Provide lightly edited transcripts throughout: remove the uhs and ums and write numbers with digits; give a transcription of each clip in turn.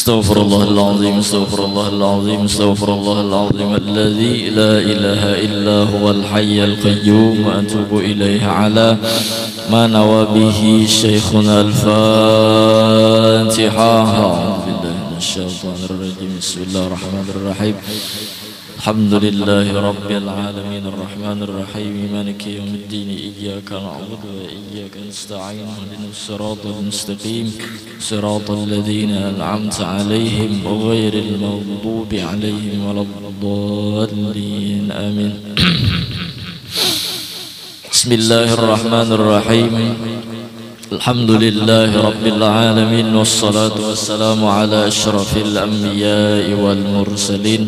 Astaghfirullahaladzim, astaghfirullahaladzim, astaghfirullahaladzim alladzi la ilaha illa huwal hayyul qayyum wa atubu ilaihi ala ma nawabihi syekhuna al-Fatiha. A'udzubillahi minasyaitonir rajim. Bismillahirrahmanirrahim. Alhamdulillahi rabbil alamin arrahmanir rahim maliki yaumiddin iyyaka na'budu wa iyyaka nasta'in ihdinas siratal mustaqim siratal ladzina an'amta 'alaihim ghairil maghdubi 'alaihim waladdallin amin. Bismillahirrahmanirrahim. Alhamdulillahi rabbil alamin wassalatu wassalamu ala asyrafil anbiya'i wal mursalin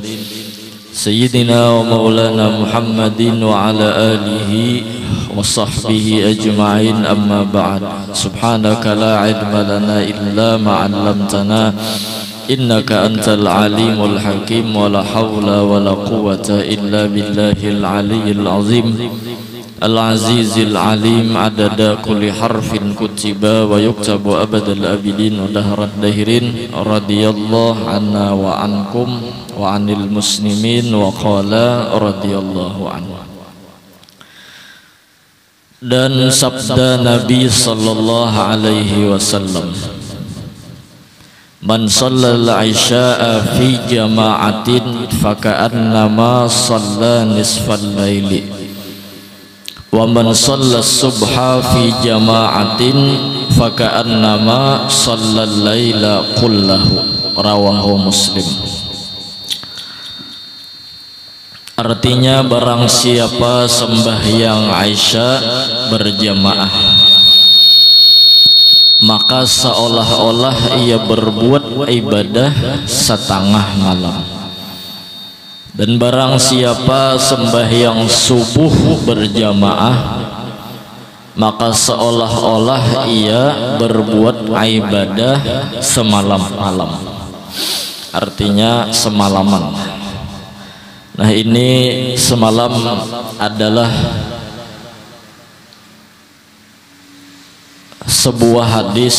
Sayyidina wa maulana Muhammadin wa ala alihi wa sahbihi ajma'in, amma ba'd. Subhanaka la ilma lana illa ma 'allamtana innaka antal alimul hakim wa la hawla wa la quwwata illa billahil aliyyil azim al-azizil alim adada kulli harfin kutiba wa yuktabu abadal abidin wa dahrad dahirin radiyallahu anna wa ankum wa anil muslimin wa qala radiyallahu anhu. Dan sabda Nabi sallallahu alaihi wasallam, man shallal isya'a fi jama'atin faka'annama shalla nisfal laili wa man shalla subha fi jama'atin faka'annama shallal laila kullahu, rawahu Muslim. Artinya barang siapa sembahyang Isya berjamaah, maka seolah-olah ia berbuat ibadah setengah malam. Dan barang siapa sembahyang subuh berjamaah, maka seolah-olah ia berbuat ibadah semalam-malam. Artinya semalaman. Nah, ini semalam adalah sebuah hadis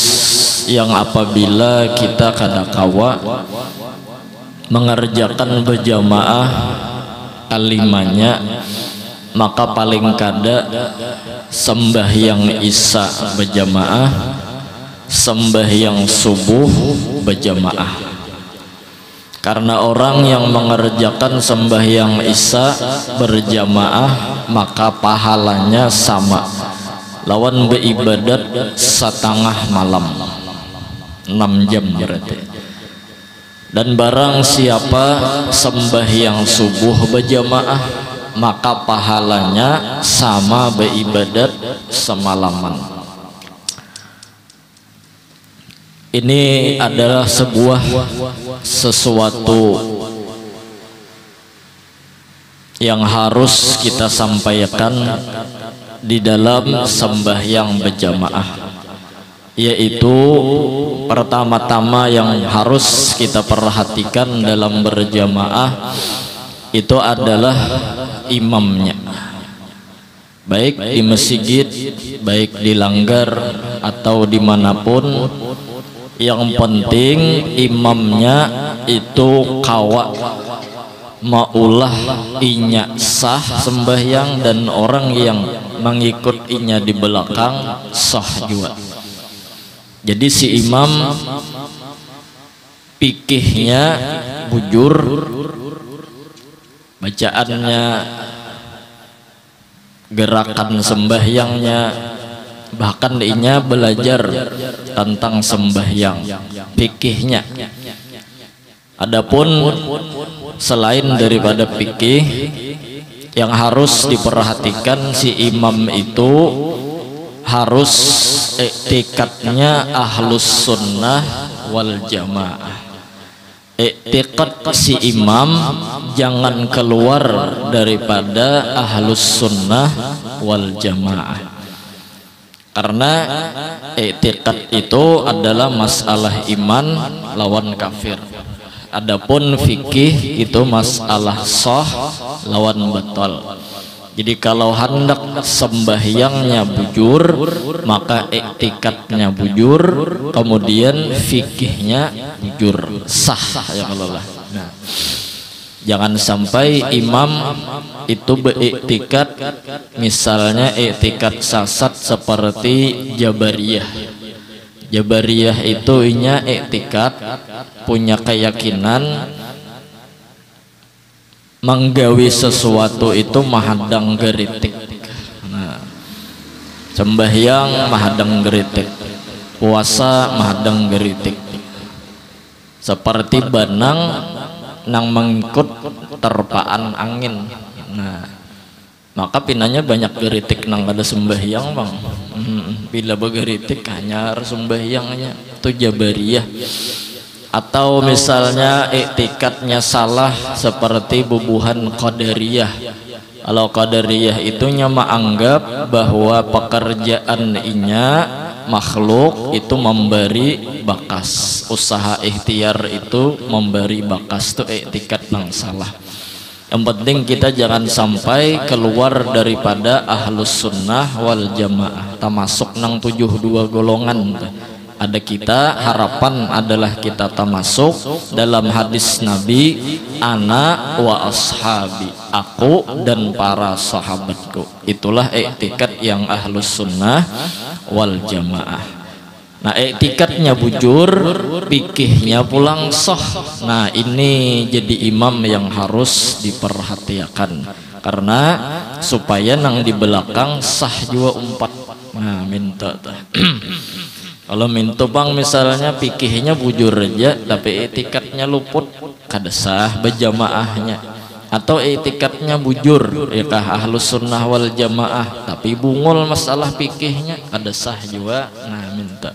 yang apabila kita kadakawa mengerjakan berjamaah kalimanya, maka paling kada sembahyang Isya berjamaah, sembahyang subuh berjamaah. Karena orang yang mengerjakan sembahyang Isya berjamaah maka pahalanya sama lawan beribadat setengah malam, 6 jam berarti. Dan barang siapa sembahyang subuh berjamaah maka pahalanya sama beribadat semalaman. Ini adalah sebuah sesuatu yang harus kita sampaikan di dalam sembahyang berjamaah, yaitu pertama-tama yang harus kita perhatikan dalam berjamaah itu adalah imamnya, baik di masjid, baik di langgar atau dimanapun. Yang penting imamnya itu kawa maulah inya sah sembahyang, dan orang yang mengikut inya di belakang sah juga. Jadi si imam pikihnya bujur, bacaannya, gerakan sembahyangnya, bahkan inya belajar tentang sembahyang, fikihnya. Adapun selain daripada fikih, yang harus diperhatikan si imam itu harus i'tikadnya ahlus sunnah wal jamaah. I'tikad si imam jangan keluar daripada ahlus sunnah wal jamaah. Karena i'tikad itu adalah masalah iman lawan kafir. Adapun fikih itu masalah sah lawan batal. Jadi kalau hendak sembahyangnya bujur, maka iktikadnya bujur, kemudian fikihnya bujur, sah ya Allah. Nah, jangan sampai imam itu beriktikad, misalnya iktikad sasat seperti Jabariyah. Jabariyah itu inya iktikad punya keyakinan menggawi sesuatu itu mahadang geritik. Nah, sembahyang mahadang geritik, puasa mahadang geritik, seperti banang nang mengikut terpaan angin. Nah, maka pinanya banyak geritik nang ada sembahyang bang. Bila begeritik hanya sembahyangnya itu Jabariyah. Atau misalnya iktikadnya salah seperti bubuhan Qadariyah. Kalau Qadariyah itu nyama anggap bahwa pekerjaan inya makhluk itu memberi bakas, usaha ikhtiar itu memberi bakas, itu iktikad yang salah. Yang penting kita jangan sampai keluar daripada ahlus sunnah wal jamaah, termasuk nang 72 golongan. Ada kita, harapan adalah kita termasuk dalam hadis Nabi, ana wa ashabi, aku dan para sahabatku. Itulah iktikad yang ahlus sunnah wal jamaah. Nah, iktikadnya bujur, fikihnya pulang sah. Nah, ini jadi imam yang harus diperhatikan, karena supaya nang di belakang sah juga umpat. Nah, minta kalau minta bang misalnya fikihnya bujur aja tapi iktikadnya luput, kada sah berjamaahnya. Atau iktikadnya bujur ya kah ahlus sunnah wal jamaah tapi bungul masalah fikihnya, kada sah juga. Nah, minta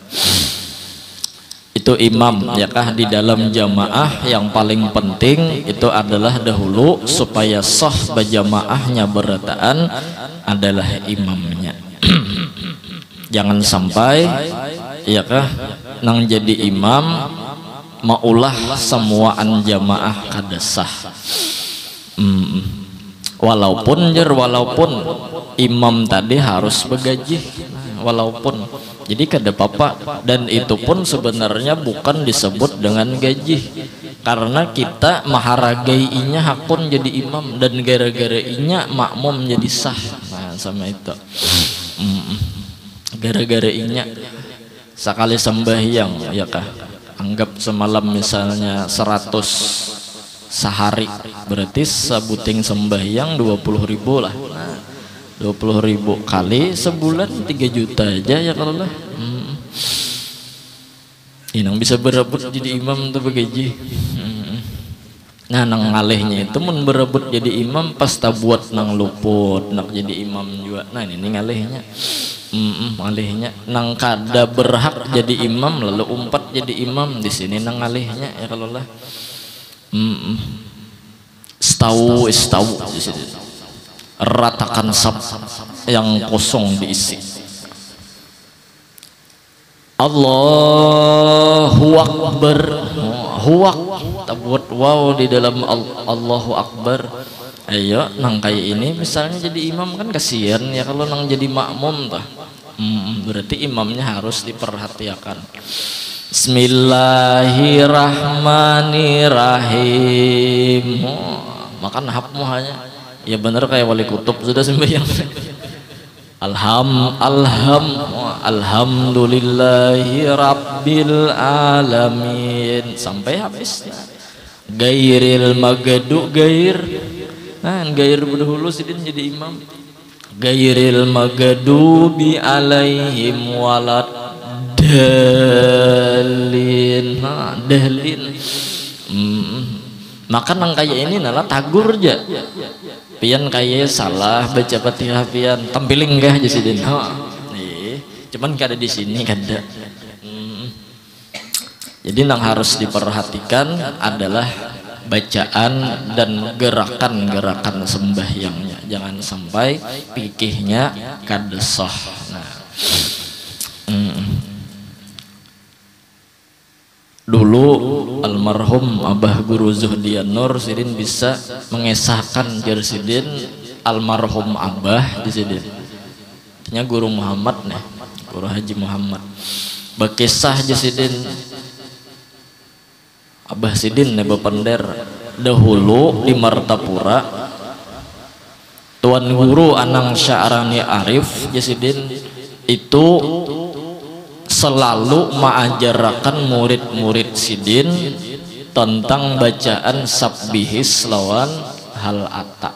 itu imam ya kah di dalam jamaah. Yang paling penting itu adalah dahulu supaya sah berjamaahnya berataan adalah imamnya. Jangan sampai ya kah nang jadi imam maulah semuaan jamaah kada sah. Walaupun imam tadi harus begaji, walaupun jadi kada apa-apa, dan itu pun sebenarnya bukan disebut dengan gaji, karena kita maharagai inya hakun jadi imam dan gara-gara inya makmum jadi sah. Nah, sama itu gara-gara inya sekali sembahyang ya kah, anggap semalam misalnya 100 sehari, berarti sebuting sembahyang 20.000 lah. Nah, 20.000 kali sebulan 3 juta aja ya kalau lah. Inang bisa berebut jadi imam tuh begaji. Nah, nang ngalihnya itu mun berebut jadi imam pas buat nang luput nak jadi imam juga. Nah, ini ngalihnya ngalihnya nang kada berhak jadi imam lalu umpat jadi imam di sini nang ngalihnya ya kalau lah. Istawu di sini. Ratakan sab yang kosong diisi. Allahu Akbar. Huwak tabut wow di dalam Allahu Akbar. Ayo nang kayak ini misalnya jadi imam kan kasihan ya kalau nang jadi makmum tah. Berarti imamnya harus diperhatikan. Bismillahirrahmanirrahim. Makan hapmu hanya ya bener kayak wali kutub sudah sembahyang. Alhamdulillahi rabbil alamin sampai habis. Gairil magadu gair. Nah, gair berdahulu sidin jadi imam. Gairil magadubi alaihim walad dalin. Nah, dalin. Maka nang kayak ini nala tagur aja. Pian kayak salah baca Fatihah pian tampiling gak aja sidin. Cuman kada di sini kada. Jadi yang harus diperhatikan adalah bacaan dan gerakan-gerakan sembahyangnya. Jangan sampai fikihnya kada sah. Nah, dulu almarhum Abah Guru Zuhdian Nur sidin bisa mengesahkan jar sidin almarhum abah di sini. Nya guru Muhammad nih, guru Haji Muhammad. Bekisah di sini. Abah Sidin nih bapender dahulu di Martapura. Tuan guru Anang Sya'rani Arif Jasidin itu selalu mengajarkan murid-murid Sidin tentang bacaan sabbihis lawan hal ata.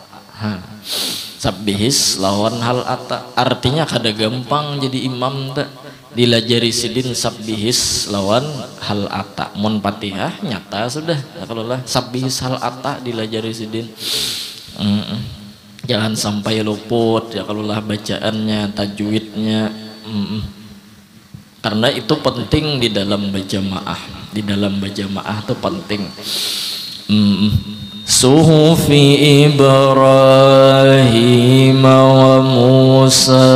Sabbihis lawan hal ata artinya kada gampang jadi imam tak dilajari Sidin sabbihis lawan hal ata mun Fatihah nyata sudah ya, kalau lah sabbihis hal ata dilajari Sidin. Jangan sampai luput ya kalau lah bacaannya tajwidnya. Karena itu penting di dalam berjamaah. Di dalam berjamaah itu penting. Suhufi Ibrahim wa Musa.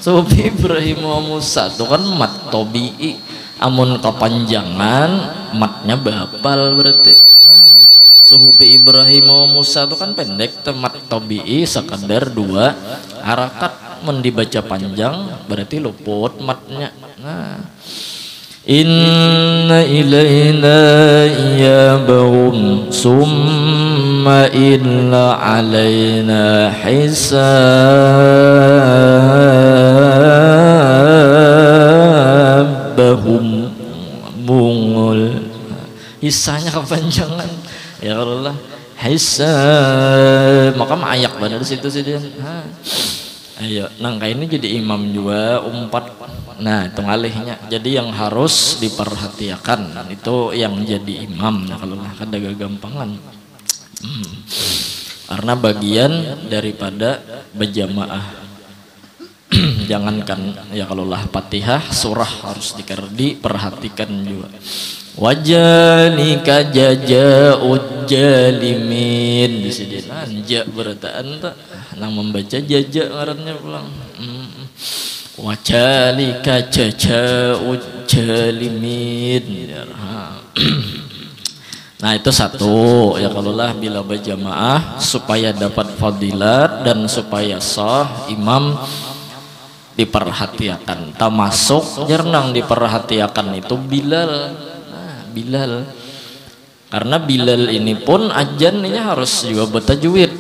Suhufi Ibrahim wa Musa itu kan mat tobi'i. Amun kepanjangan matnya bapal berarti. Suhufi Ibrahim wa Musa itu kan pendek, temat tobi'i sekadar 2 harakat. Men dibaca panjang berarti luput matnya. Nah, inna ilaina iyabahum summa illa alaina hisabahum mungul. Hisanya kepanjangan ya Allah hisab maka ayak benar di situ sih dia. Ayo nangka ini jadi imam juga umpat. Nah itu ngalihnya jadi yang harus diperhatikan itu yang jadi imam nah, kalau kada gampangan karena bagian daripada berjamaah. Jangankan ya kalau lah Fatihah surah harus diperhatikan juga. Wajalika jaja'ud jalimin di sini anja berataan tak nang membaca jaja ngarannya pulang. Wajalika jaja'ud jalimin. Nah itu satu ya kalau lah bila berjamaah supaya dapat fadilat dan supaya sah imam diperhatikan. Termasuk jernang diperhatikan itu Bilal. Bilal karena Bilal ini pun ajannya harus juga bertajwid.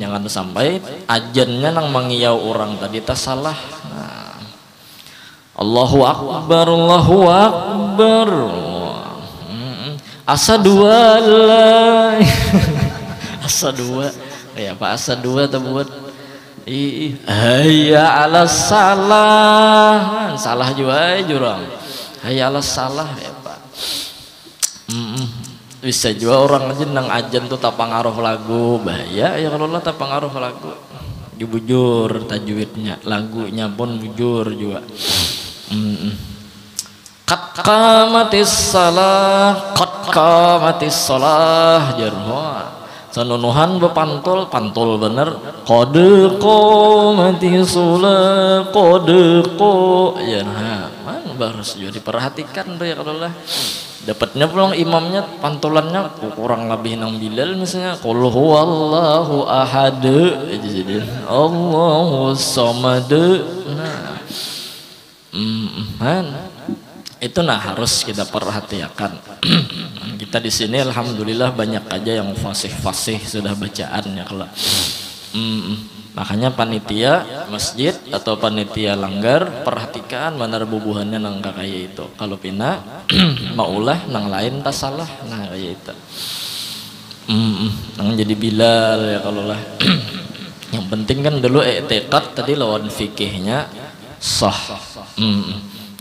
Jangan sampai ajannya nang mengiyau orang tadi tak salah. Nah. Allahu Akbar Allahu Akbar asa dua lah asa dua ya Pak asa dua terbuat hayya ala salah salah juga jurang hayya ala salah ya Pak. Bisa juga orang aja nang ajan tuh tak pengaruh lagu bahaya ya kalau lah tak pengaruh lagu bujur tajwidnya lagunya pun bujur juga. Qad qamatis salah jarwa sanunuhan bepantul pantul bener qad qamatis salah qad qo ya nah harus juga diperhatikan tuh ya kalau lah dapatnya pulang imamnya pantulannya kurang lebih nang Bilal misalnya qul huwallahu ahad jadi Allahu samad. Nah itu nah harus kita perhatikan. Kita di sini alhamdulillah banyak aja yang fasih-fasih sudah bacaannya kalau makanya panitia masjid atau panitia langgar perhatikan benar bubuhannya nang kayak itu. Kalau pina maulah nang lain tak salah nah kayak itu. Nang jadi Bilal ya kalau lah. Yang penting kan dulu i'tiqad tadi lawan fikihnya sah.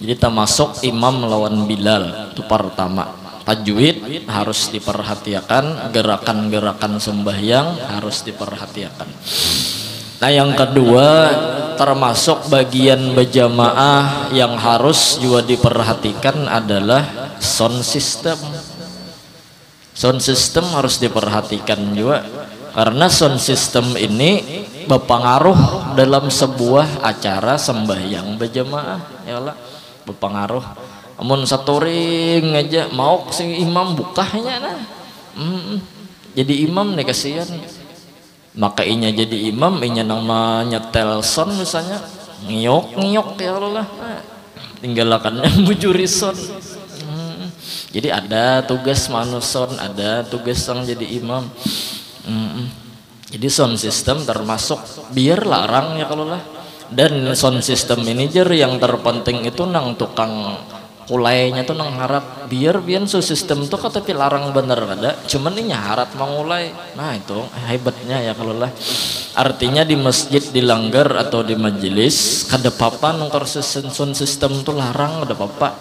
Jadi termasuk imam lawan Bilal itu pertama. Tajwid harus diperhatikan, gerakan-gerakan sembahyang harus diperhatikan. Nah yang kedua termasuk bagian berjamaah yang harus juga diperhatikan adalah sound system. Sound system harus diperhatikan juga karena sound system ini berpengaruh dalam sebuah acara sembahyang berjamaah ya Allah berpengaruh. amun satoring aja mau si imam bukahnya nah. Jadi imam nih kasihan. Maka inya jadi imam, inya namanya telson misalnya, ngiok ya Allah, tinggalakannya bujuri son. Jadi ada tugas manuson, ada tugas yang jadi imam. Jadi sound system termasuk biar larang ya kalau lah. Dan sound system manager yang terpenting itu nang tukang kulainya tuh nang harap biar sound system tuh tapi larang bener ada, cuman ini harap mengulai. Nah itu hebatnya ya kalau lah. Artinya di masjid dilanggar atau di majelis kada apa nongkor sound system tuh larang ada apa,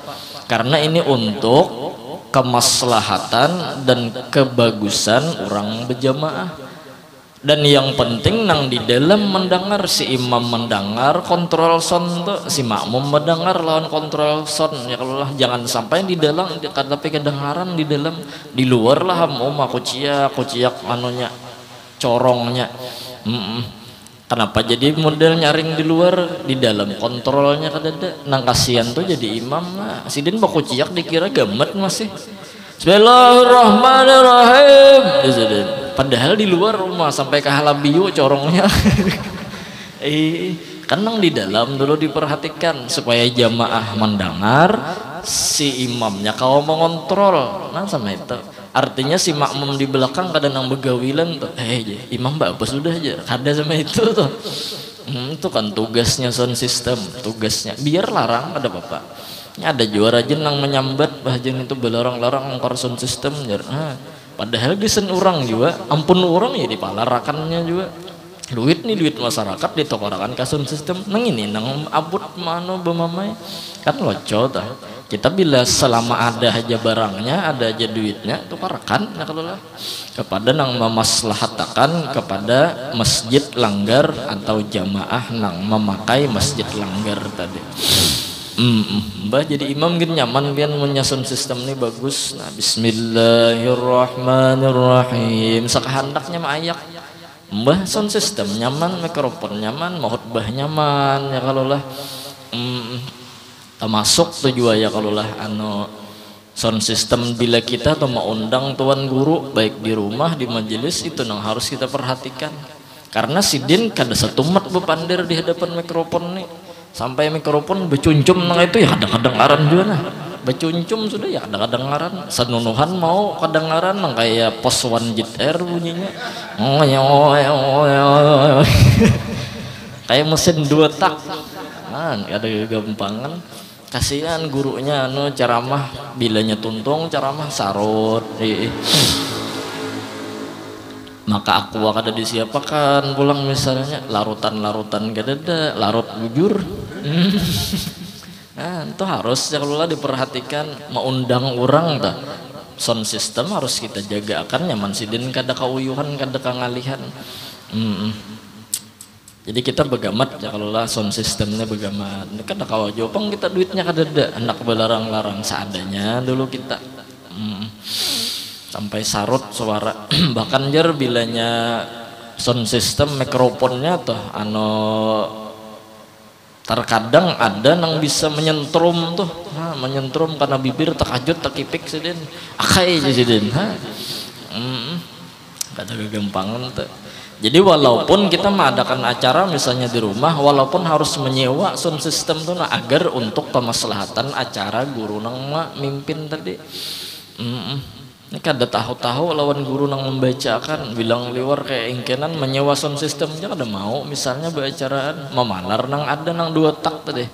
karena ini untuk kemaslahatan dan kebagusan orang berjamaah. Dan yang penting nang di dalam mendengar si imam mendengar kontrol sound tuh, si makmum mendengar lawan kontrol sound ya kalau lah. Jangan sampai di dalam tapi kedengaran di dalam, di luar lah aku ciak anunya corongnya. Kenapa jadi model nyaring di luar, di dalam kontrolnya kadada. Nang kasihan tuh jadi imam nah. Sidin baku ciak dikira gamet masih. Bismillahirrahmanirrahim. Padahal di luar rumah sampai ke halabiu corongnya. Kenang di dalam dulu diperhatikan supaya jamaah mendengar, si imamnya kau mengontrol. Nah sama itu. Artinya si makmum di belakang kadang nang begawilan tuh. Imam apa sudah aja. Ada sama itu tuh. Itu kan tugasnya sound system, tugasnya. Biar larang ada bapak. Ada juara jenang menyambat bahagian itu belarang-larang ngkor sound system padahal gisen orang juga ampun orang ya dipalarakannya juga duit masyarakat ditokorakan ke sound system nang ini nang abut mano bemamai kan loco tah. Kita bila selama ada aja barangnya ada aja duitnya tukarakan ya kalau lah kepada nang memaslahatakan kepada masjid langgar atau jamaah nang memakai masjid langgar tadi. Mbah jadi imam gini nyaman biar menyasun sistem ini bagus. Nah bismillahirrahmanirrahim sakahandaknya mah ayak mbah sound system nyaman, mikrofon nyaman, khutbah nyaman ya kalau lah. Termasuk tujuan ya kalau lah sound system bila kita atau mau undang tuan guru baik di rumah di majelis itu yang harus kita perhatikan, karena sidin kada satu mat bepandir di hadapan mikrofon nih. Sampai mikrofon becuncum nang itu ya kadang-kadang ngaran juga nah. Becuncum sudah ya kadang-kadang ngaran. Senunuhan mau kadang-ngaran nang kayak pos one jet air bunyinya. Kayak mesin 2 tak. Nah, ada gampangan. Kasihan gurunya ceramah bilanya tuntung ceramah sarut. Maka aku akan disiapakan pulang misalnya larutan kadada larut bujur. Nah itu harus ya kalau lah diperhatikan mau undang orang dah sound system harus kita jaga akan nyaman sidin kada kauyuhan kada kangalihan. Jadi kita begamat ya kalau lah sound systemnya begamat kada kawajopang kita duitnya kadada anak belarang-larang seadanya dulu kita. Sampai sarut suara bahkan jar bilanya sound system mikrofonnya tuh terkadang ada yang bisa menyentrum tuh menyentrum karena bibir terkajut terkipik sidin akai aja sidin kata kegampangan tuh. Jadi walaupun kita mengadakan acara misalnya di rumah walaupun harus menyewa sound system tuh agar untuk kemaslahatan acara guru nang mimpin tadi. Ini kada tahu-tahu lawan guru nang membacakan bilang liwar kayak ingkenan menyewa sound systemnya kada mau misalnya beracaraan memalar nang ada nang 2 tak tadi.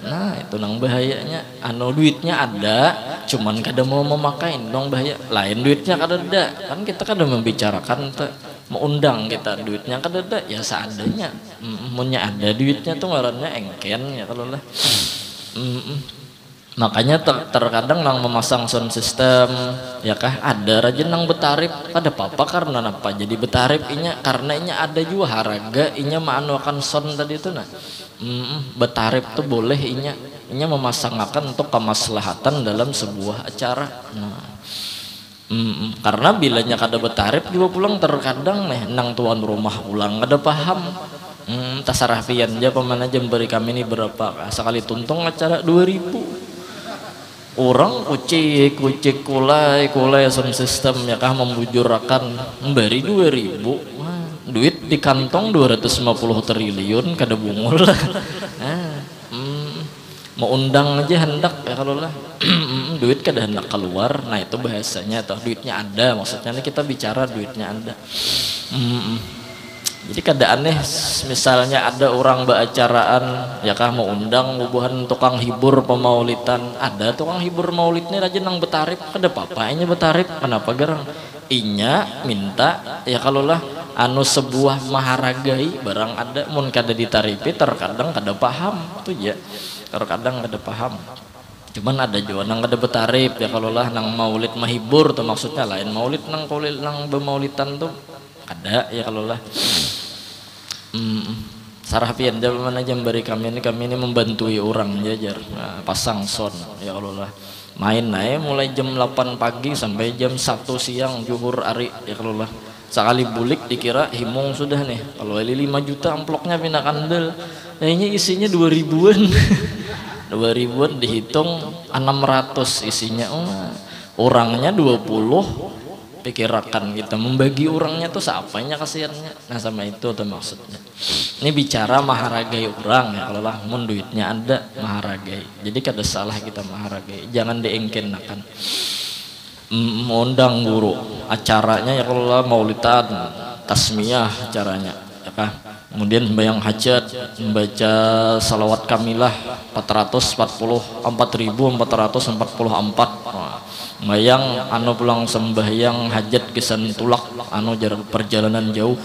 Nah itu nang bahayanya duitnya ada cuman kada mau memakai nang bahaya lain duitnya kada ada kan kita kada membicarakan mau undang kita duitnya kada ada ya seadanya. Munnya ada duitnya tuh ngarannya engken ya kalau lah. Makanya terkadang nang memasang sound system ya kah ada rajin nang betarip kada apa-apa karena apa jadi betarip inya karena inya ada juga harga inya maanuakan sound tadi itu nah. Betarip tuh boleh inya memasangkan untuk kemaslahatan dalam sebuah acara. Nah karena bilanya kada betarip juga pulang terkadang nang tuan rumah pulang kada paham. Tasarafian aja pemana jam beri kami ini berapa sekali tuntung acara 2000 orang kucik kulai sound system ya kah membujurakan memberi 2000 duit di kantong 250 triliun kada bungul mau undang aja hendak ya kalau lah duit kada hendak keluar. Nah itu bahasanya atau duitnya ada, maksudnya ini kita bicara duitnya ada. Jadi kada aneh misalnya ada orang beracaraan ya kah mau undang bubuhan tukang hibur pemaulitan, ada tukang hibur maulidnya rajin nang betarip kada apa-apanya betarip, kenapa gerang inya minta ya kalau lah anu sebuah maharagai barang ada mun kada ditaripi terkadang kada paham tuh ya, terkadang kada paham. Cuman ada juga nang kada betarip ya kalau lah nang maulid mahibur tuh maksudnya lain maulid nang bemaulitan tuh ada ya kalau lah. Sarapian jam mana jam bari kami ini membantui orang jajar pasang son ya kalau lah main naik mulai jam 8 pagi sampai jam 1 siang juhur ari ya kalau lah sekali bulik dikira himung sudah nih, kalau 5 juta amploknya pindah kandel kayaknya isinya 2000-an 2000-an dihitung 600 isinya orangnya 20, pikirakan kita membagi orangnya tuh seapanya kasihannya. Nah sama itu tuh maksudnya ini bicara maharagai orang ya kalau lah mun duitnya ada maharagai, jadi kada salah kita maharagai, jangan diengkenakan. Undang guru acaranya ya kalau lah maulidan tasmiyah acaranya ya kah, kemudian sembahyang hajat membaca salawat kamilah 444 bayang anu pulang sembahyang hajat kisan tulak anu jarak perjalanan jauh.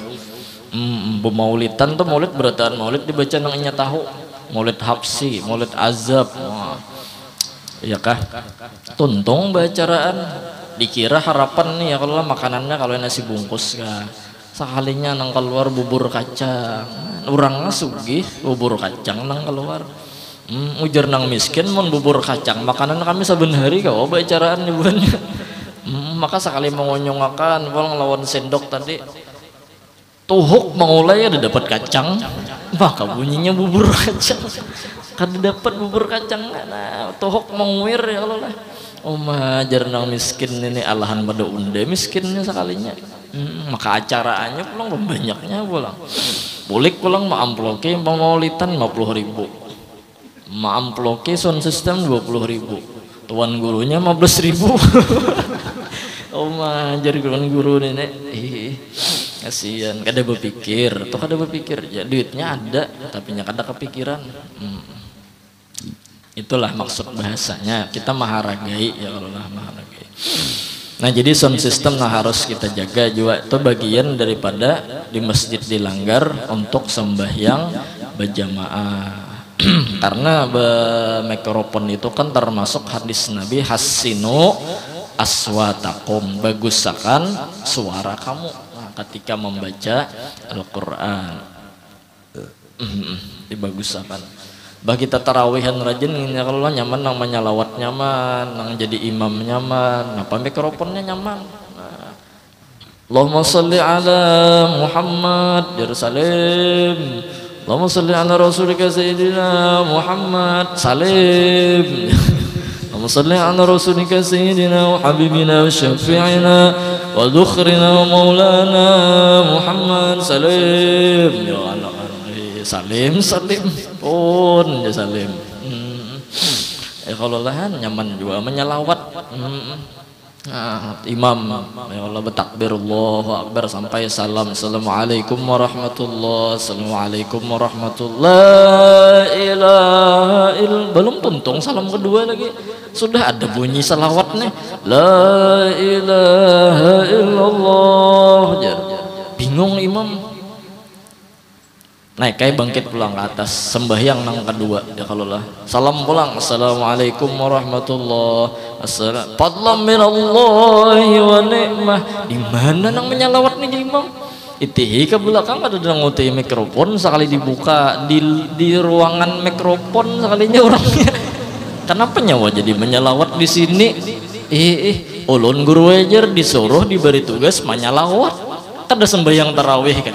Bemaulitan tuh maulid berataan maulid dibaca nang inya tahu maulid hapsi maulid azab ya kah tuntung bacaraan dikira harapan nih ya kalau makanannya kalau nasi bungkus kah sekalinya nang keluar bubur kacang orangnya sugih bubur kacang nang keluar. Ujar nang miskin mun bubur kacang makanan kami saben hari kau bacaraan nyebutnya. Maka sekali mengonyongakan pulang lawan sendok tadi tuhuk mengulai ada dapat kacang maka bunyinya bubur kacang kada dapat bubur kacang nah tuhuk menguir ya kalau lah majar nang miskin ini alahan pada unde miskinnya sekalinya. Maka acaraannya pulang banyaknya pulang bulik pulang maamploke pemaulitan 50.000 maamploke sound system 20.000 tuan gurunya 15.000 majar guru nenek kasihan kada berpikir tuh kada berpikir ya duitnya ada tapi nya kada kepikiran. Itulah maksud bahasanya kita maharagai ya kalau lah maharagai. Nah jadi sound system nah harus kita jaga juga, itu bagian daripada di masjid dilanggar untuk sembahyang berjamaah. Karena mikrofon itu kan termasuk hadis Nabi hasinu aswatakum, bagusakan suara kamu ketika membaca Al-Quran. Dibagusakan bah kita tarawihan rajin ya kalau nyaman nang menyalawat nyaman nang jadi imam nyaman apa mikrofonnya nyaman. Allahumma sholli ala Muhammad Jerusalem, Allahumma sholli ala rasulika sayyidina Muhammad salim, Allahumma sholli ala rasulika sayyidina wa habibina wa syafi'ina wa dhukhrina wa maulana Muhammad salim. Ya Allah salim pun ya salim. Kalau lahan nyaman juga menyalawat. Imam ya Allah bertakbir Allahu Akbar sampai salam assalamualaikum warahmatullahi assalamualaikum warahmatullahi ilaha illallah belum tuntung salam kedua lagi sudah ada bunyi salawat nih la ilaha illallah. Bingung imam naik kayak bangkit pulang ke atas sembahyang nang kedua ya kalau lah salam pulang assalamualaikum warahmatullahi wabarakatuh fadlan minallahi wa ni'mah. Di mana nang menyalawat nih imam itihi ke belakang ada nang nguti mikrofon sekali dibuka di ruangan mikrofon sekalinya orangnya kenapa nyawa jadi menyalawat di sini ulun guru ajar disuruh diberi tugas menyalawat kada sembahyang tarawih kan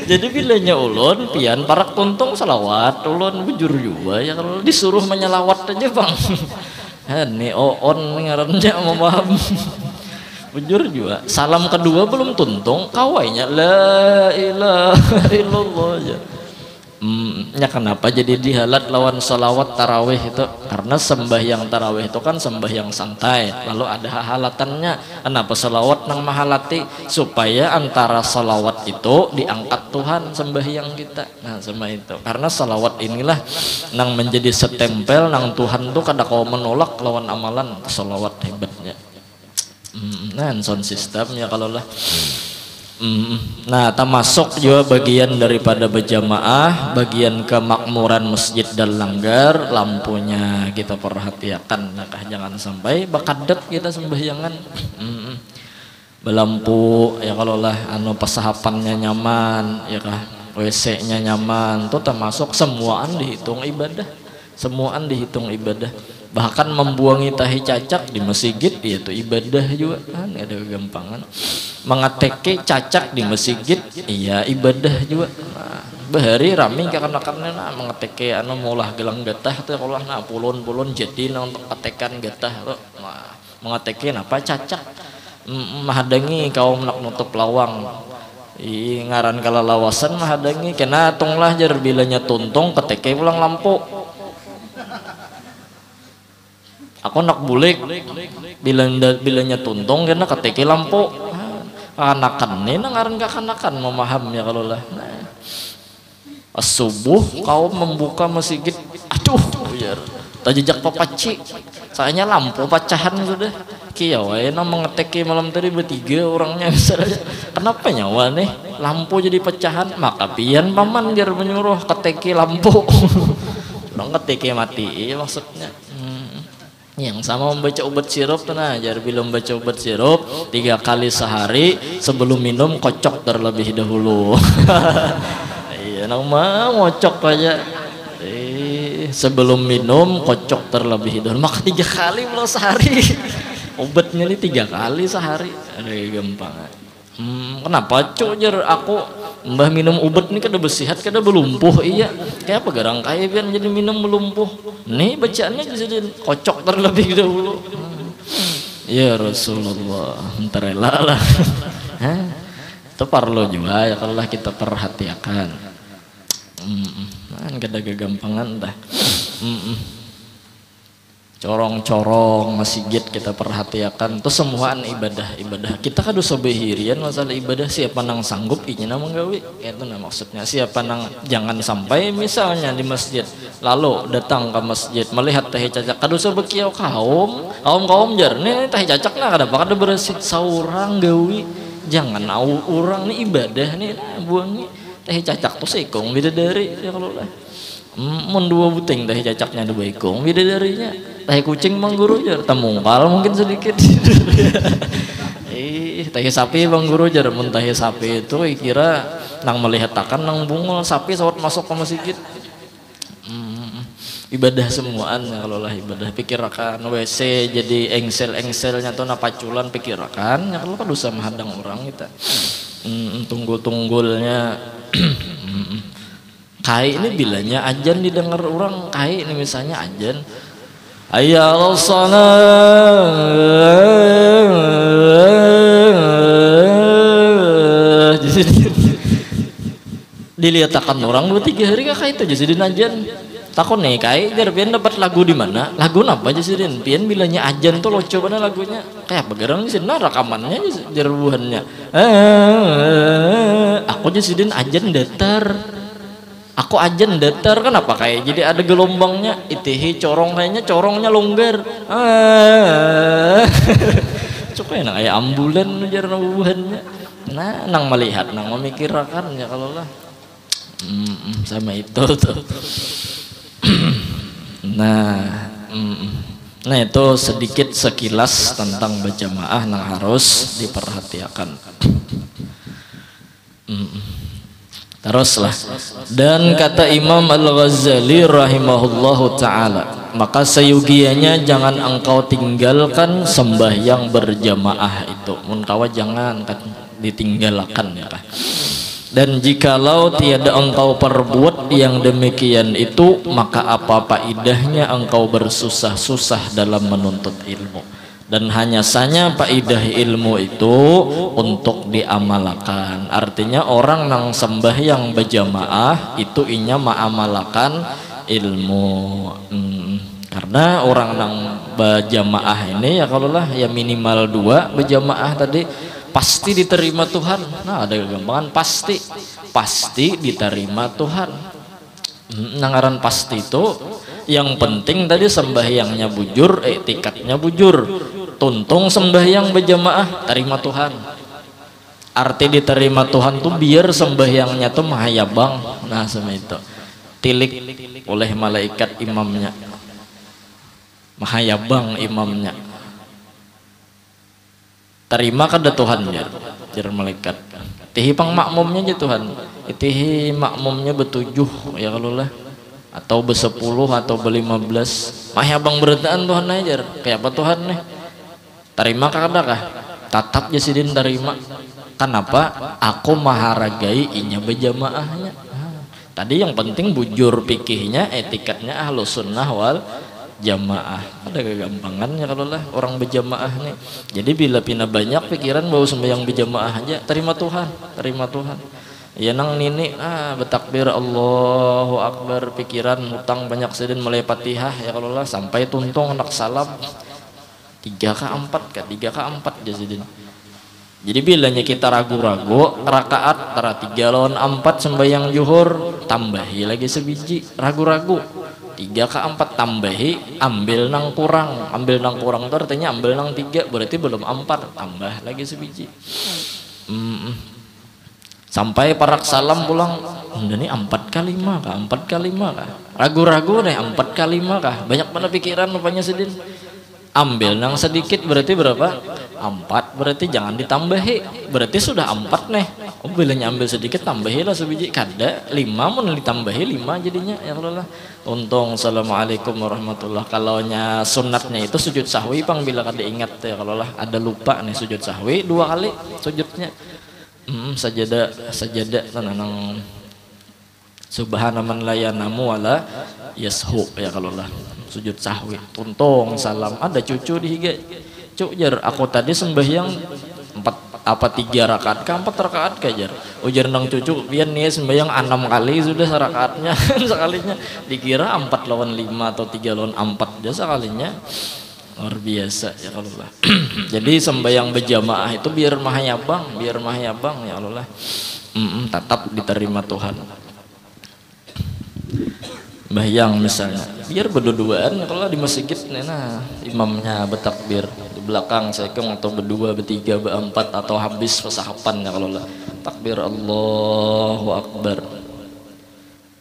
jadi bilanya ulun pian parak tuntung salawat ulun bujur juga ya kalau disuruh menyalawat aja bang Nih on ngarannya memaham. Bujur juga. Salam kedua belum tuntung, kawainya la ilaha illallah aja. Ya kenapa jadi dihalat lawan salawat tarawih itu? Karena sembahyang tarawih itu kan sembahyang santai, lalu ada halatannya. Kenapa salawat nang mahalati? Supaya antara salawat itu diangkat Tuhan sembahyang kita. Nah sama itu. Karena salawat inilah nang menjadi setempel nang Tuhan tuh kada kau menolak lawan amalan salawat hebatnya. Nah sound systemnya kalau lah. Nah, termasuk juga bagian daripada berjamaah, bagian kemakmuran masjid dan langgar, lampunya kita perhatikan, nah, jangan sampai bakadep kita sembahyangan. Belampu ya kalau lah anu pesahapannya nyaman, ya kah, WC-nya nyaman, itu termasuk semuaan dihitung ibadah, semuaan dihitung ibadah. Bahkan membuangi tahi cacak di masjid yaitu ibadah juga kan, ada kegampangan. Mengateke cacak di masjid iya ibadah juga. Nah, bahari rami kakan-kakannya nah mengateke anu mulah gelang getah teh kalau nah pulun-pulun jadi nah untuk ketekan getah tuh. Nah, mengateke apa cacak. Mahadangi kaum nak nutup lawang. Ngaran kala lawasan mahadangi kena tunglah jar bilanya tuntung keteke pulang lampu. Aku nak bulik bilanya tuntung karena keteke lampu kanakan ini ngaran kanakan memahamnya kalau lah subuh kau membuka masjid aduh biar tajajak papaci sayanya lampu pecahan sudah kiau enak mengeteki malam tadi bertiga orangnya misalnya kenapa nyawa nih lampu jadi pecahan maka pian paman biar menyuruh keteki lampu orang keteki mati maksudnya. Yang sama membaca obat sirup nah jar belum baca obat sirup 3 kali sehari sebelum minum kocok terlebih dahulu. Iya nama ngocok aja sebelum minum kocok terlebih dahulu maka 3 kali belum sehari. Obatnya ini 3 kali sehari ada gampang. Kenapa jar aku mbah minum obat ini kada bersihat kada belumpuh iya kayak apa garang kaya biar jadi minum melumpuh nih bacaannya jadi kocok terlebih dahulu. Ya Rasulullah entarela lah. Itu parlo juga ya kalau kita perhatikan. Kada gagampangan dah. Corong-corong masjid kita perhatikan itu semuaan ibadah kita kan dosa behirian masalah ibadah siapa nang sanggup inya nama gawi itu nah maksudnya siapa nang jangan sampai misalnya di masjid lalu datang ke masjid melihat tahi cacak kadosa bekiau kaum jar nih tahi cacak nah kada bakal bersih saurang gawi jangan orang nih ibadah nih buang nih tahi cacak tuh sekong bidadari ya kalau lah mun 2 buting tahi cacaknya 2 ekong bidadarinya tahi kucing mangguru jar temungkal mungkin sedikit. Tahi sapi mangguru jar mun tahi sapi itu kira nang melihat akan nang bungul sapi sawat masuk ke masjid. Ibadah semuaan ya kalau lah ibadah pikirakan WC jadi engsel-engselnya tuh napaculan pikirakan ya kalau kan dosa menghadang orang kita. Tunggul-tunggulnya kai ini bilanya ajan didengar orang kai ini misalnya ajan hayya 'alas shalah dilihatkan orang 2-3 hari kakak itu jadi ajan takut nih kai biar pian dapat lagu di mana lagu apa jadi pian bilanya ajan tuh lo coba lagunya kayak begarang sih nah rekamannya jeruhannya aku jadi ajan datar aku ajan datar kan apa kayak jadi ada gelombangnya itihi corong kayaknya corongnya longgar cukup enak kayak ambulan jar nabuhannya nah nang melihat nang memikirkan ya kalau lah sama itu tuh. Nah itu sedikit sekilas tentang berjamaah yang harus diperhatikan. Teruslah dan kata Imam Al-Ghazali rahimahullahu ta'ala maka seyugianya jangan engkau tinggalkan sembahyang berjamaah itu muntawa jangan ditinggalkan ya kah Dan jikalau tiada engkau perbuat yang demikian itu, maka apa faedahnya engkau bersusah-susah dalam menuntut ilmu. Dan hanya saja faedah ilmu itu untuk diamalkan. Artinya orang nang sembahyang berjamaah itu inya ma'amalakan ilmu. Karena orang nang berjamaah ini ya kalau lah ya minimal 2 berjamaah tadi pasti diterima Tuhan. Nah ada kegampangan pasti diterima Tuhan. Nangaran pasti itu yang penting tadi sembahyangnya bujur, etikatnya bujur. Tuntung sembahyang berjamaah terima Tuhan. Arti diterima Tuhan tuh biar sembahyangnya tuh mahayabang. Nah sama itu tilik oleh malaikat imamnya, mahayabang imamnya. Terima kada Tuhan jar malaikat. Tihi pang makmumnya aja Tuhan. Tihi makmumnya betujuh ya kalau lah, atau bersepuluh atau ber-15. Mahayabang berataan Tuhan ajar. Kayak apa Tuhan nih? Terima kada kah? Tatap jasidin terima. Kenapa? Aku maharagai inya berjamaahnya. Tadi yang penting bujur pikihnya, etikatnya ahlus sunnah wal jamaah. Ada kegampangannya kalau lah orang berjamaah nih. Jadi bila pina banyak pikiran bau sembahyang berjamaah aja, terima Tuhan. Ya nang nini bertakbir Allahu Akbar, pikiran hutang banyak sedin mulai Fatihah ya kalau lah sampai tuntung anak salam 3 ke 4 jasidin. Jadi bilanya kita ragu-ragu rakaat tara 3 lawan 4 sembahyang zuhur tambahi lagi sebiji, ragu-ragu 3 ke 4 tambahi, ambil nang kurang itu artinya ambil nang 3 berarti belum 4, tambah lagi sebiji. Sampai parak salam pulang ini 4 kali 5 kah, ragu-ragu deh 4 kali 5 kah, banyak mana pikiran rupanya sedin. Ambil nang sedikit berarti berapa? 4, berarti jangan ditambahi, berarti sudah 4 nih. Oh bilanya ambil sedikit tambahilah sebiji, kada 5 mau ditambahi 5 jadinya ya Allah. Untung assalamualaikum warahmatullah. Kalau nya sunatnya itu sujud sahwi pang bila kada ingat ya kalau lah ada lupa nih sujud sahwi 2 kali sujudnya. Sajadah tanang subhana man la yanamu wala yashu ya kalau lah sujud sahwi. Tuntung salam ada cucu di higa. Cuk jar aku tadi sembahyang 3 rakaat ke 4 rakaat kajar. Ujar nang cucu pian nih sembahyang 6 kali sudah rakaatnya sekalinya dikira 4 lawan 5 atau 3 lawan 4 aja sekalinya. Luar biasa ya kalau lah. Jadi sembahyang berjamaah itu biar mahayabang ya Allah. Tetap diterima Tuhan. Bayang misalnya biar berdua-duaan kalau di masjid nah imamnya bertakbir di belakang sekeng atau berdua bertiga berempat atau habis pesahapan ya kalau lah takbir Allahu Akbar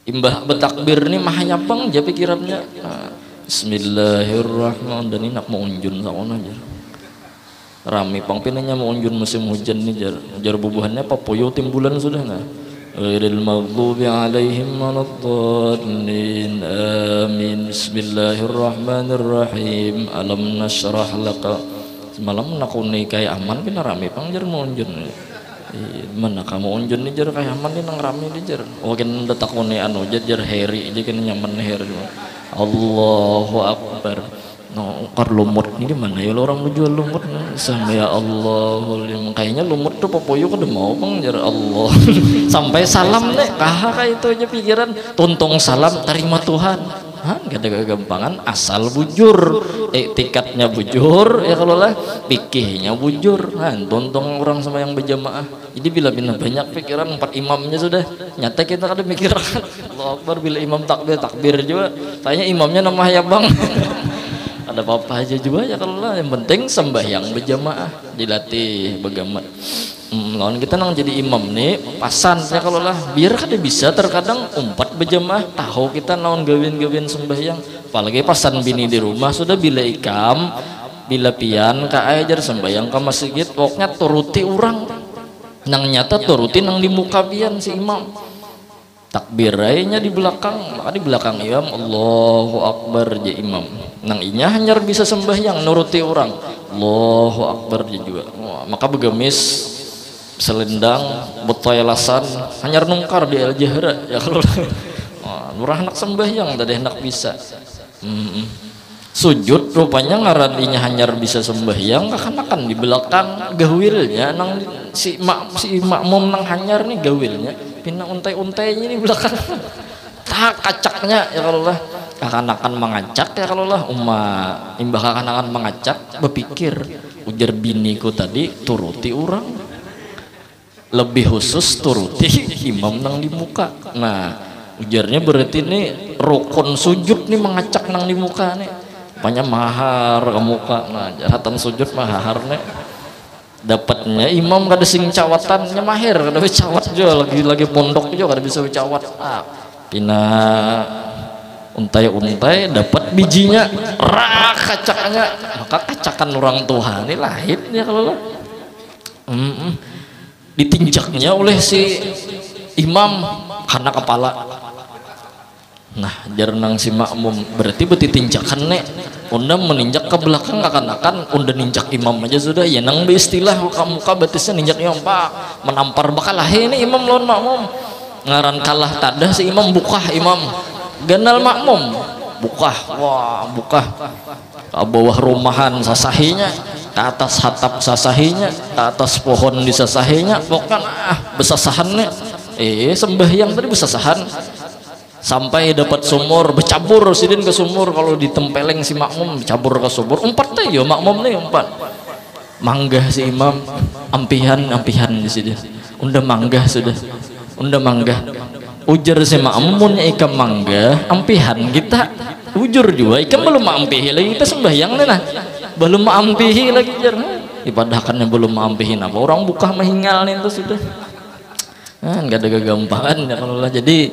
imbah bertakbir ini mahanyapang aja pikirannya Bismillahirrahmanirrahim dan ini nak mau unjun sama aja rame pangpinnya mau unjun musim hujan nih jar bubuhannya papoyo timbulan sudah nah ghairil maghdubi alaihim waladdallin amin bismillahirrahmanirrahim alam nashrah laka semalam nakuni kayak aman kena rame pang jar mau unjun mana kamu unjun nih jar kayak aman nih nang rame nih jar kan detakuni anu jar heri aja kan nyaman heri Allahu Akbar no kar lumut ini mana ya orang lu jual lumut sama ya Allah kayaknya lumut tuh popoyo kada mau bang jar Allah sampai salam deh kayak itu aja pikiran tuntung salam terima Tuhan gak ada kegampangan asal bujur etikatnya bujur ya kalau lah pikihnya bujur tuntung orang sama yang berjamaah jadi bila banyak pikiran 4 imamnya sudah nyata kita kada pikiran Allah Akbar bila imam takbir juga tanya imamnya nama ya bang ada apa-apa aja juga ya kalau lah yang penting sembahyang berjamaah dilatih bagaimana lawan kita nang jadi imam nih pasan ya kalau lah biar kada bisa terkadang umpat berjamaah tahu kita naon gawin sembahyang apalagi pasan bini di rumah sudah bila ikam bila pian ajar sembahyang ke masjid pokoknya turuti orang nang nyata turuti nang di muka pian si imam takbir aja di belakang maka di belakang imam Allahu Akbar je imam nang inya hanyar bisa sembahyang nuruti orang Allahu Akbar je juga maka begamis selendang betoyelasan hanyar nungkar di al-jahra ya kalau murah anak sembahyang tadi hendak bisa sujud rupanya ngaradinya hanyar bisa sembahyang akan di belakang gawilnya nang si makmum nang hanyar nih gawilnya pinang untai-untainya di belakang tak kacaknya ya kalau lah akan mengacak ya kalau lah imbah akan mengacak berpikir ujar biniku tadi turuti orang lebih khusus turuti imam nang di muka. Nah ujarnya berarti nih rukun sujud nih mengacak nang di muka nih banyak mahar ke muka. Nah jaratan sujud mahar nih dapatnya imam kada sing cawatannya mahir kada cawat juga lagi pondok juga kada bisa cawat pina untai dapat bijinya rak kacaknya maka kacakan orang tua ini lain ya kalau ditinjaknya oleh si imam karena kepala. Nah jarang si makmum berarti tinjakan nek unda meninjak ke belakang akan unda ninjak imam aja sudah ya nang istilah muka batisnya ninjak imam pak menampar bakal lah ini imam lawan makmum ngaran kalah tadah si imam bukah imam ganal makmum bukah bukah ke bawah rumahan sasahinya ke atas hatap sasahinya ke atas pohon di sasahinya pokoknya besasahannya sembahyang tadi besasahan sampai dapat sumur bercabur sidin ke sumur kalau ditempeleng si makmum cabur ke sumur umpat teh yo makmum nih umpat manggah si imam ampihan di sini unda manggah sudah unda manggah ujar si makmumunnya ikam mangga ampihan kita ujur juga ikam belum ampihi lagi kita sembahyang nah belum ampihi lagi jar ibadahkannya belum ampihin apa orang buka mahingal nih itu sudah nggak ada kegampangan ya kalau lah jadi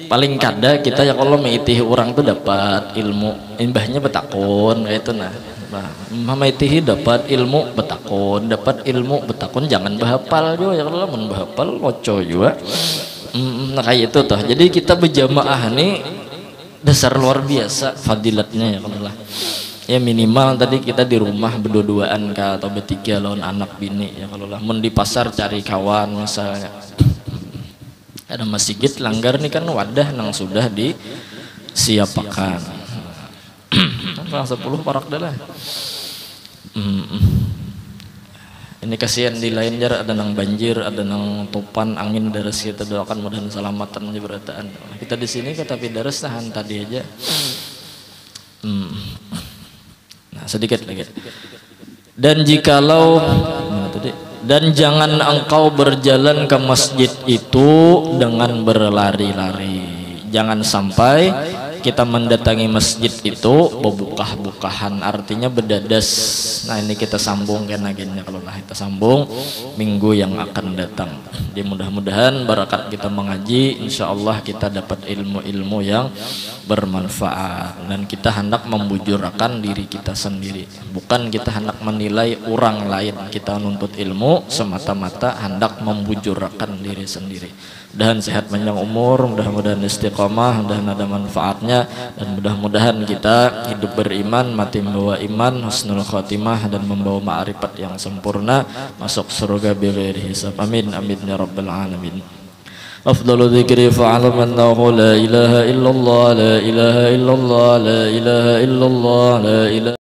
paling kada kita ya kalau meitihi orang tuh dapat ilmu imbahnya betakun kayak itu nah meitihi dapat ilmu betakun jangan bahapal juga ya kalau mun bahapal loco juga. Nah kayak itu tuh jadi kita berjamaah nih dasar luar biasa fadilatnya ya kalau lah ya minimal tadi kita di rumah berdua-duaan kah atau bertiga lawan anak bini ya kalau lah mun di pasar cari kawan misalnya ada masjid langgar nih kan wadah nang sudah disiapakan 10 parak dah lah ini kasihan di lain jar ada nang banjir ada nang topan angin deras kita doakan mudah-mudahan selamatan aja berataan kita di sini tapi deras tahan tadi aja nah sedikit lagi dan jangan engkau berjalan ke masjid itu dengan berlari-lari jangan sampai kita mendatangi masjid itu bebukah-bukahan artinya berdadas. Nah ini kita sambung kan agennya kalau lah kita sambung minggu yang akan datang. Jadi mudah-mudahan barakat kita mengaji insya Allah kita dapat ilmu-ilmu yang bermanfaat dan kita hendak membujurkan diri kita sendiri bukan kita hendak menilai orang lain kita menuntut ilmu semata-mata hendak membujurkan diri sendiri. Dan sehat panjang umur, mudah-mudahan istiqomah, mudah-mudahan ada manfaatnya dan mudah-mudahan kita hidup beriman, mati membawa iman, husnul khotimah dan membawa ma'rifat yang sempurna masuk surga bighairi hisab. Amin amin ya rabbal alamin. Afdalu dzikri fa'alam annahu la ilaha illallah la ilaha illallah la ilaha illallah la ilaha